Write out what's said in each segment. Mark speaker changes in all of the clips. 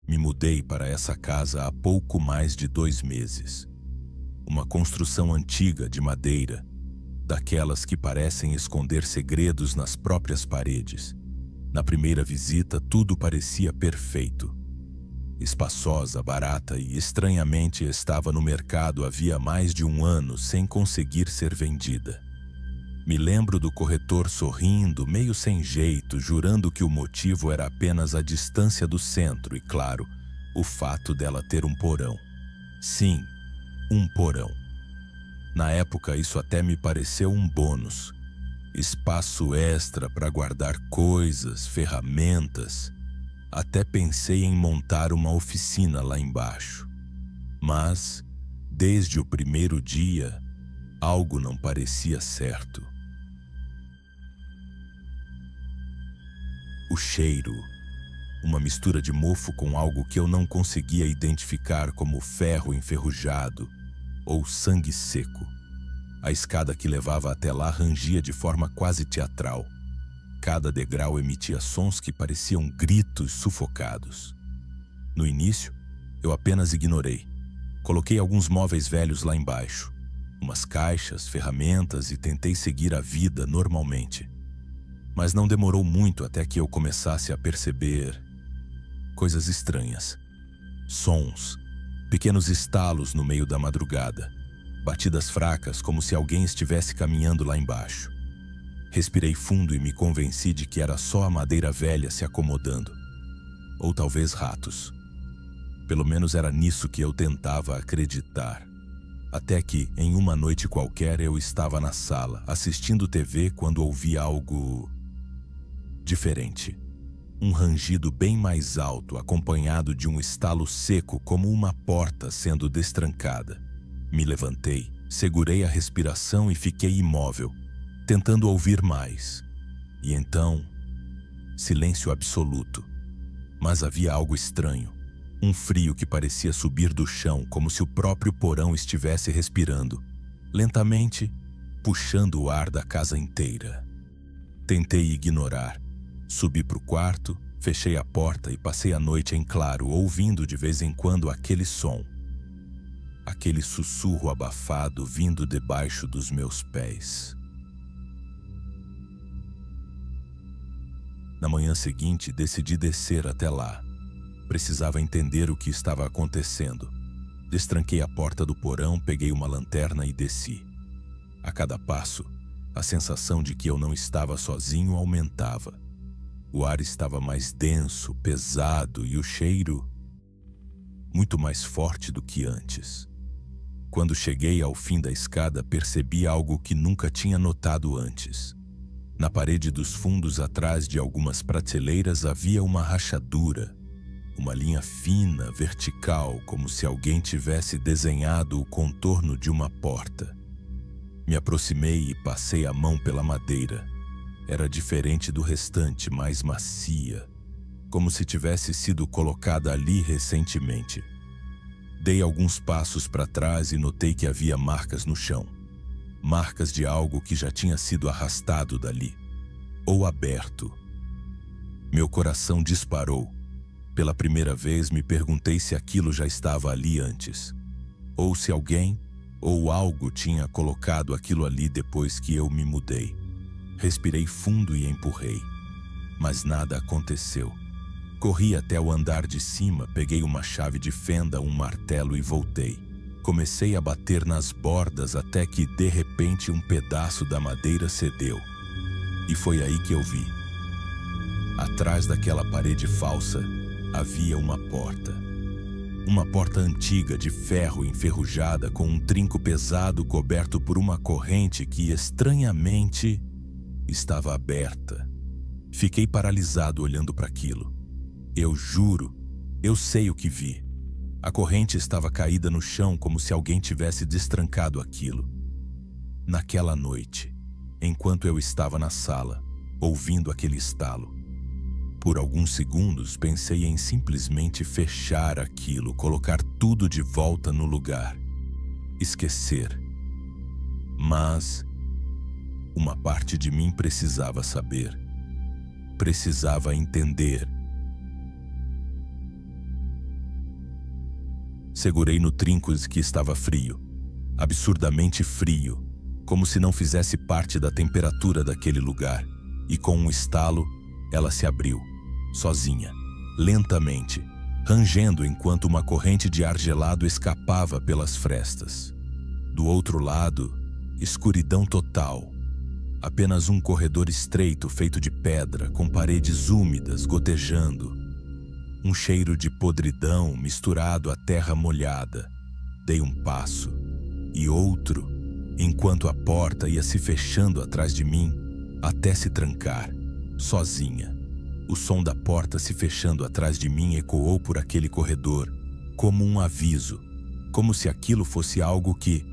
Speaker 1: Me mudei para essa casa há pouco mais de 2 meses. Uma construção antiga de madeira, daquelas que parecem esconder segredos nas próprias paredes. Na primeira visita, tudo parecia perfeito. Espaçosa, barata e, estranhamente, estava no mercado havia mais de 1 ano sem conseguir ser vendida. Me lembro do corretor sorrindo, meio sem jeito, jurando que o motivo era apenas a distância do centro e, claro, o fato dela ter um porão. Sim, um porão. Na época, isso até me pareceu um bônus. Espaço extra para guardar coisas, ferramentas. Até pensei em montar uma oficina lá embaixo. Mas, desde o primeiro dia, algo não parecia certo. O cheiro, uma mistura de mofo com algo que eu não conseguia identificar como ferro enferrujado ou sangue seco. A escada que levava até lá rangia de forma quase teatral. Cada degrau emitia sons que pareciam gritos sufocados. No início, eu apenas ignorei. Coloquei alguns móveis velhos lá embaixo, umas caixas, ferramentas e tentei seguir a vida normalmente. Mas não demorou muito até que eu começasse a perceber coisas estranhas. Sons, pequenos estalos no meio da madrugada, batidas fracas como se alguém estivesse caminhando lá embaixo. Respirei fundo e me convenci de que era só a madeira velha se acomodando. Ou talvez ratos. Pelo menos era nisso que eu tentava acreditar. Até que, em uma noite qualquer, eu estava na sala, assistindo TV quando ouvi algo diferente. Um rangido bem mais alto, acompanhado de um estalo seco como uma porta sendo destrancada. Me levantei, segurei a respiração e fiquei imóvel, tentando ouvir mais. E então, silêncio absoluto. Mas havia algo estranho. Um frio que parecia subir do chão, como se o próprio porão estivesse respirando, lentamente, puxando o ar da casa inteira. Tentei ignorar. Subi para o quarto, fechei a porta e passei a noite em claro, ouvindo de vez em quando aquele som. Aquele sussurro abafado vindo debaixo dos meus pés. Na manhã seguinte, decidi descer até lá. Precisava entender o que estava acontecendo. Destranquei a porta do porão, peguei uma lanterna e desci. A cada passo, a sensação de que eu não estava sozinho aumentava. O ar estava mais denso, pesado e o cheiro muito mais forte do que antes. Quando cheguei ao fim da escada, percebi algo que nunca tinha notado antes. Na parede dos fundos, atrás de algumas prateleiras, havia uma rachadura. Uma linha fina, vertical, como se alguém tivesse desenhado o contorno de uma porta. Me aproximei e passei a mão pela madeira. Era diferente do restante, mais macia, como se tivesse sido colocada ali recentemente. Dei alguns passos para trás e notei que havia marcas no chão. Marcas de algo que já tinha sido arrastado dali, ou aberto. Meu coração disparou. Pela primeira vez me perguntei se aquilo já estava ali antes, ou se alguém ou algo tinha colocado aquilo ali depois que eu me mudei. Respirei fundo e empurrei, mas nada aconteceu. Corri até o andar de cima, peguei uma chave de fenda, um martelo e voltei. Comecei a bater nas bordas até que, de repente, um pedaço da madeira cedeu. E foi aí que eu vi. Atrás daquela parede falsa, havia uma porta. Uma porta antiga de ferro enferrujada com um trinco pesado coberto por uma corrente que, estranhamente, estava aberta. Fiquei paralisado olhando para aquilo. Eu juro, eu sei o que vi. A corrente estava caída no chão como se alguém tivesse destrancado aquilo. Naquela noite, enquanto eu estava na sala, ouvindo aquele estalo, por alguns segundos pensei em simplesmente fechar aquilo, colocar tudo de volta no lugar, esquecer. Mas uma parte de mim precisava saber, precisava entender. Segurei no trinco que estava frio, absurdamente frio, como se não fizesse parte da temperatura daquele lugar, e com um estalo, ela se abriu, sozinha, lentamente, rangendo enquanto uma corrente de ar gelado escapava pelas frestas. Do outro lado, escuridão total. Apenas um corredor estreito feito de pedra, com paredes úmidas gotejando. Um cheiro de podridão misturado à terra molhada. Dei um passo e outro, enquanto a porta ia se fechando atrás de mim, até se trancar, sozinha. O som da porta se fechando atrás de mim ecoou por aquele corredor, como um aviso, como se aquilo fosse algo que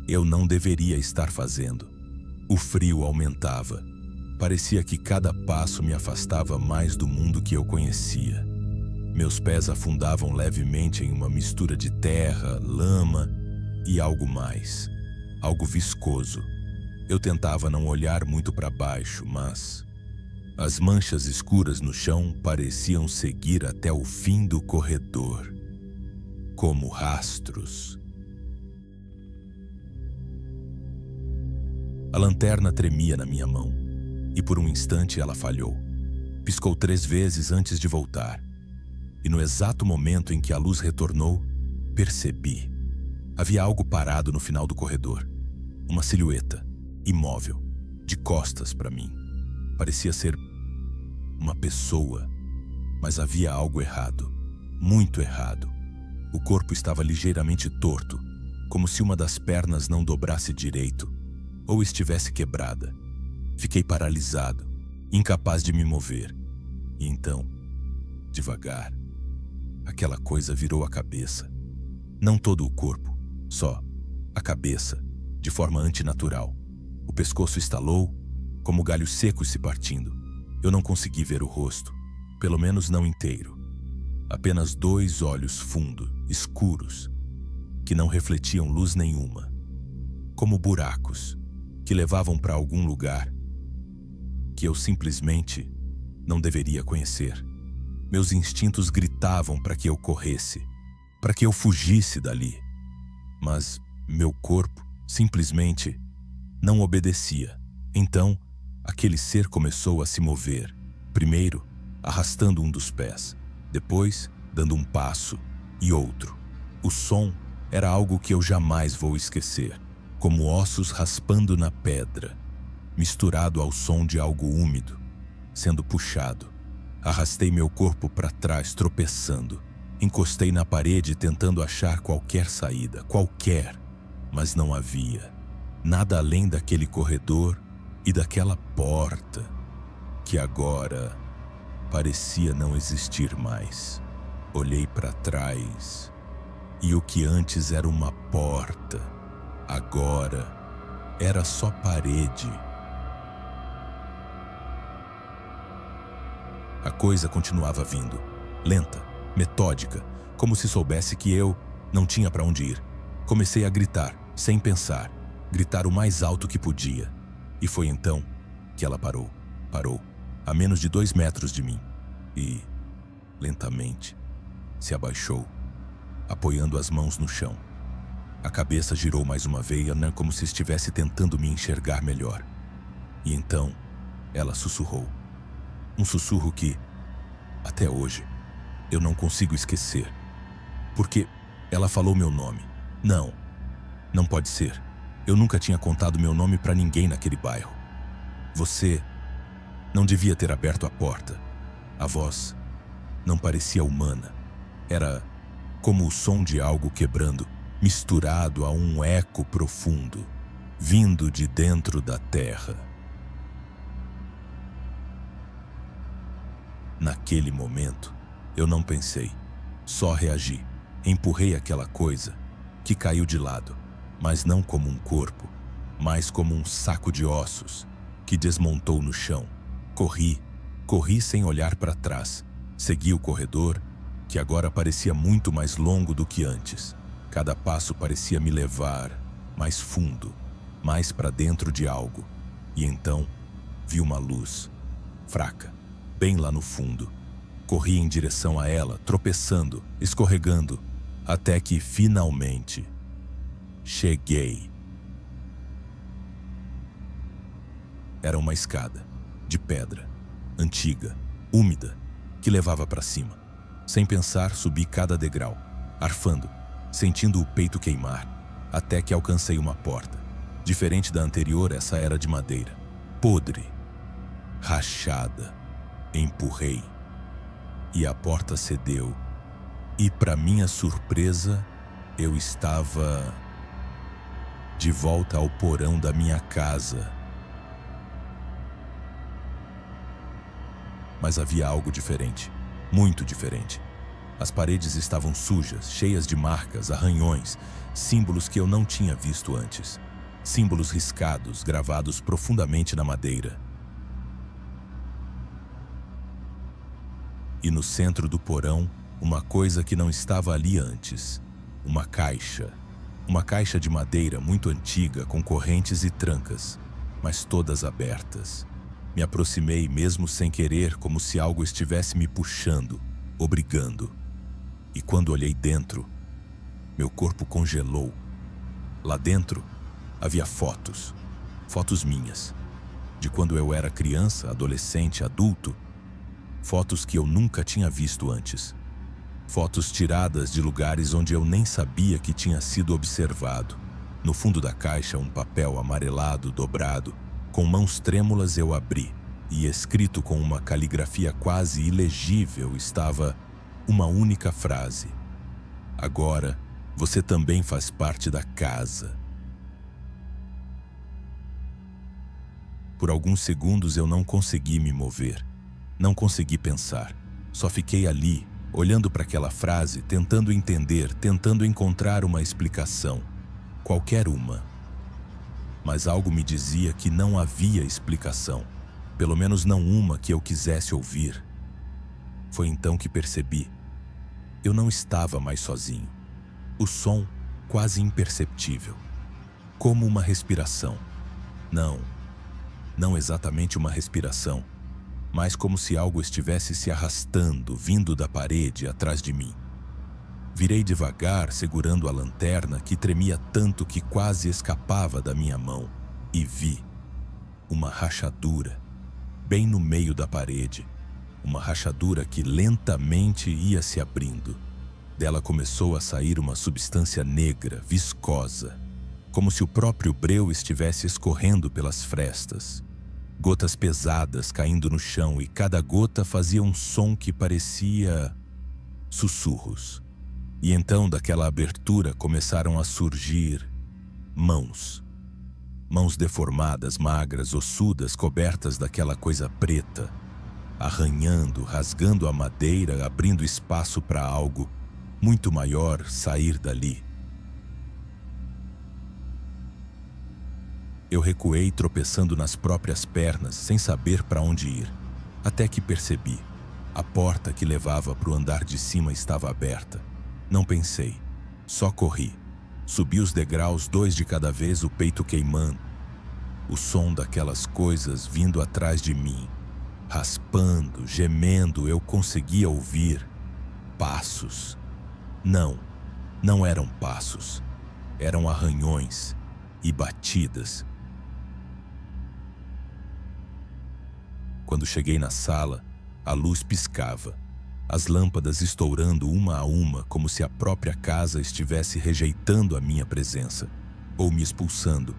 Speaker 1: eu não deveria estar fazendo. O frio aumentava. Parecia que cada passo me afastava mais do mundo que eu conhecia. Meus pés afundavam levemente em uma mistura de terra, lama e algo mais, algo viscoso. Eu tentava não olhar muito para baixo, mas as manchas escuras no chão pareciam seguir até o fim do corredor, como rastros. A lanterna tremia na minha mão, e por um instante ela falhou. Piscou 3 vezes antes de voltar. E no exato momento em que a luz retornou, percebi. Havia algo parado no final do corredor. Uma silhueta, imóvel, de costas para mim. Parecia ser uma pessoa, mas havia algo errado, muito errado. O corpo estava ligeiramente torto, como se uma das pernas não dobrasse direito ou estivesse quebrada. Fiquei paralisado, incapaz de me mover. E então, devagar, aquela coisa virou a cabeça. Não todo o corpo, só a cabeça, de forma antinatural. O pescoço estalou, como galhos secos se partindo. Eu não consegui ver o rosto, pelo menos não inteiro. Apenas 2 olhos fundos, escuros, que não refletiam luz nenhuma. Como buracos que levavam para algum lugar que eu simplesmente não deveria conhecer. Meus instintos gritavam para que eu corresse, para que eu fugisse dali. Mas meu corpo simplesmente não obedecia. Então, aquele ser começou a se mover, primeiro arrastando um dos pés, depois dando um passo e outro. O som era algo que eu jamais vou esquecer, como ossos raspando na pedra, misturado ao som de algo úmido, sendo puxado. Arrastei meu corpo para trás, tropeçando. Encostei na parede tentando achar qualquer saída, mas não havia. Nada além daquele corredor e daquela porta, que agora parecia não existir mais. Olhei para trás e o que antes era uma porta, agora era só parede. A coisa continuava vindo, lenta, metódica, como se soubesse que eu não tinha para onde ir. Comecei a gritar, sem pensar, gritar o mais alto que podia. E foi então que ela parou, a menos de 2 metros de mim. E, lentamente, se abaixou, apoiando as mãos no chão. A cabeça girou mais uma vez, como se estivesse tentando me enxergar melhor. E então, ela sussurrou. Um sussurro que, até hoje, eu não consigo esquecer. Porque ela falou meu nome. Não pode ser. Eu nunca tinha contado meu nome para ninguém naquele bairro. Você não devia ter aberto a porta. A voz não parecia humana. Era como o som de algo quebrando, misturado a um eco profundo, vindo de dentro da terra. Naquele momento, eu não pensei, só reagi. Empurrei aquela coisa que caiu de lado, mas não como um corpo, mas como um saco de ossos que desmontou no chão. Corri sem olhar para trás. Segui o corredor, que agora parecia muito mais longo do que antes. Cada passo parecia me levar mais fundo, mais para dentro de algo. E então, vi uma luz, fraca, bem lá no fundo. Corri em direção a ela, tropeçando, escorregando, até que finalmente cheguei. Era uma escada de pedra, antiga, úmida, que levava para cima. Sem pensar, subi cada degrau, arfando, sentindo o peito queimar, até que alcancei uma porta. Diferente da anterior, essa era de madeira, podre, rachada. Empurrei e a porta cedeu. E, para minha surpresa, eu estava de volta ao porão da minha casa. Mas havia algo diferente, muito diferente. As paredes estavam sujas, cheias de marcas, arranhões, símbolos que eu não tinha visto antes. Símbolos riscados, gravados profundamente na madeira. E no centro do porão, uma coisa que não estava ali antes. Uma caixa. Uma caixa de madeira muito antiga, com correntes e trancas, mas todas abertas. Me aproximei mesmo sem querer, como se algo estivesse me puxando, obrigando. E quando olhei dentro, meu corpo congelou. Lá dentro havia fotos. Fotos minhas. De quando eu era criança, adolescente, adulto. Fotos que eu nunca tinha visto antes. Fotos tiradas de lugares onde eu nem sabia que tinha sido observado. No fundo da caixa, um papel amarelado, dobrado. Com mãos trêmulas eu abri, e escrito com uma caligrafia quase ilegível estava uma única frase. Agora, você também faz parte da casa. Por alguns segundos eu não consegui me mover. Não consegui pensar. Só fiquei ali, olhando para aquela frase, tentando entender, tentando encontrar uma explicação. Qualquer uma. Mas algo me dizia que não havia explicação. Pelo menos não uma que eu quisesse ouvir. Foi então que percebi. Eu não estava mais sozinho. O som, quase imperceptível. Como uma respiração. Não exatamente uma respiração, mas como se algo estivesse se arrastando, vindo da parede atrás de mim. Virei devagar, segurando a lanterna que tremia tanto que quase escapava da minha mão, e vi uma rachadura, bem no meio da parede. Uma rachadura que lentamente ia se abrindo. Dela começou a sair uma substância negra, viscosa, como se o próprio breu estivesse escorrendo pelas frestas. Gotas pesadas caindo no chão, e cada gota fazia um som que parecia sussurros. E então, daquela abertura, começaram a surgir mãos. Mãos deformadas, magras, ossudas, cobertas daquela coisa preta, arranhando, rasgando a madeira, abrindo espaço para algo muito maior sair dali. Eu recuei, tropeçando nas próprias pernas, sem saber para onde ir, até que percebi. A porta que levava para o andar de cima estava aberta. Não pensei, só corri. Subi os degraus, 2 de cada vez, o peito queimando. O som daquelas coisas vindo atrás de mim, raspando, gemendo, eu conseguia ouvir passos. Não eram passos. Eram arranhões e batidas. Quando cheguei na sala, a luz piscava, as lâmpadas estourando uma a uma, como se a própria casa estivesse rejeitando a minha presença, ou me expulsando,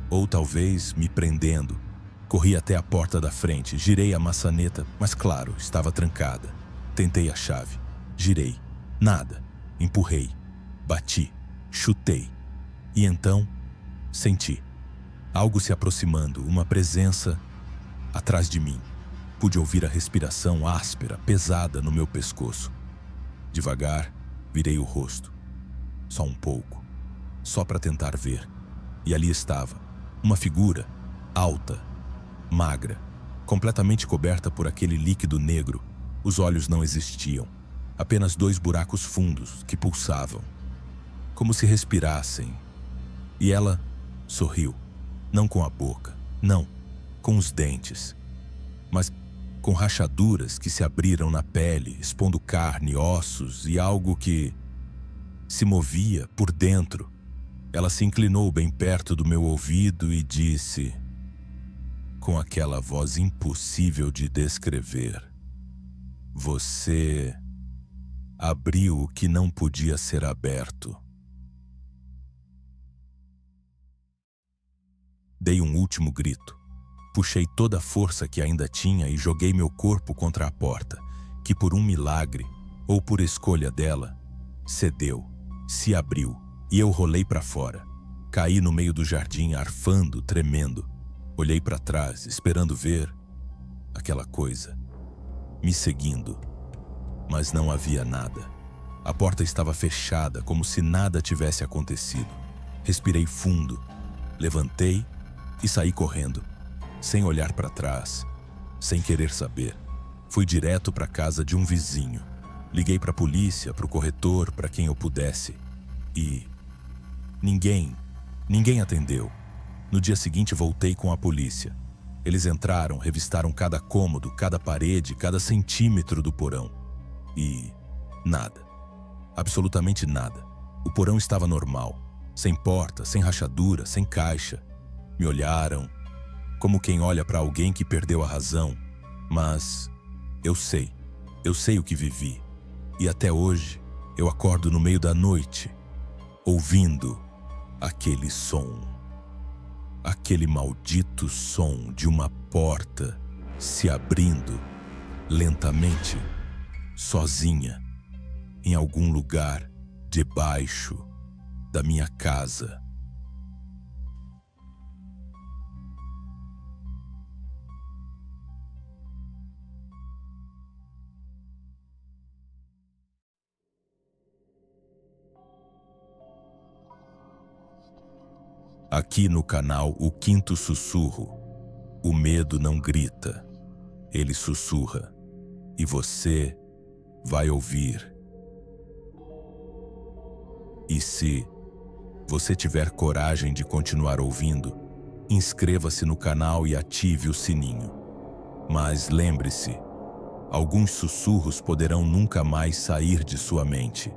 Speaker 1: ou talvez me prendendo. Corri até a porta da frente, girei a maçaneta, mas claro, estava trancada. Tentei a chave, girei, nada, empurrei, bati, chutei. E então, senti algo se aproximando, uma presença atrás de mim. Pude ouvir a respiração áspera, pesada no meu pescoço. Devagar, virei o rosto. Só um pouco. Só para tentar ver. E ali estava, uma figura, alta, magra, completamente coberta por aquele líquido negro. Os olhos não existiam. Apenas 2 buracos fundos que pulsavam, como se respirassem. E ela sorriu. Não com a boca, não, com os dentes, mas com rachaduras que se abriram na pele, expondo carne, ossos e algo que se movia por dentro. Ela se inclinou bem perto do meu ouvido e disse, com aquela voz impossível de descrever: "Você abriu o que não podia ser aberto." Dei um último grito. Puxei toda a força que ainda tinha e joguei meu corpo contra a porta, que por um milagre, ou por escolha dela, cedeu, se abriu, e eu rolei para fora. Caí no meio do jardim, arfando, tremendo. Olhei para trás, esperando ver aquela coisa me seguindo, mas não havia nada. A porta estava fechada, como se nada tivesse acontecido. Respirei fundo, levantei e saí correndo, sem olhar para trás, sem querer saber. Fui direto para a casa de um vizinho. Liguei para a polícia, para o corretor, para quem eu pudesse. E ninguém atendeu. No dia seguinte voltei com a polícia. Eles entraram, revistaram cada cômodo, cada parede, cada centímetro do porão. E nada. Absolutamente nada. O porão estava normal, sem porta, sem rachadura, sem caixa. Me olharam, como quem olha para alguém que perdeu a razão. Mas eu sei o que vivi. E até hoje eu acordo no meio da noite, ouvindo aquele som. Aquele maldito som de uma porta se abrindo lentamente, sozinha, em algum lugar debaixo da minha casa. Aqui no canal O Quinto Sussurro, o medo não grita, ele sussurra, e você vai ouvir. E se você tiver coragem de continuar ouvindo, inscreva-se no canal e ative o sininho. Mas lembre-se, alguns sussurros poderão nunca mais sair de sua mente.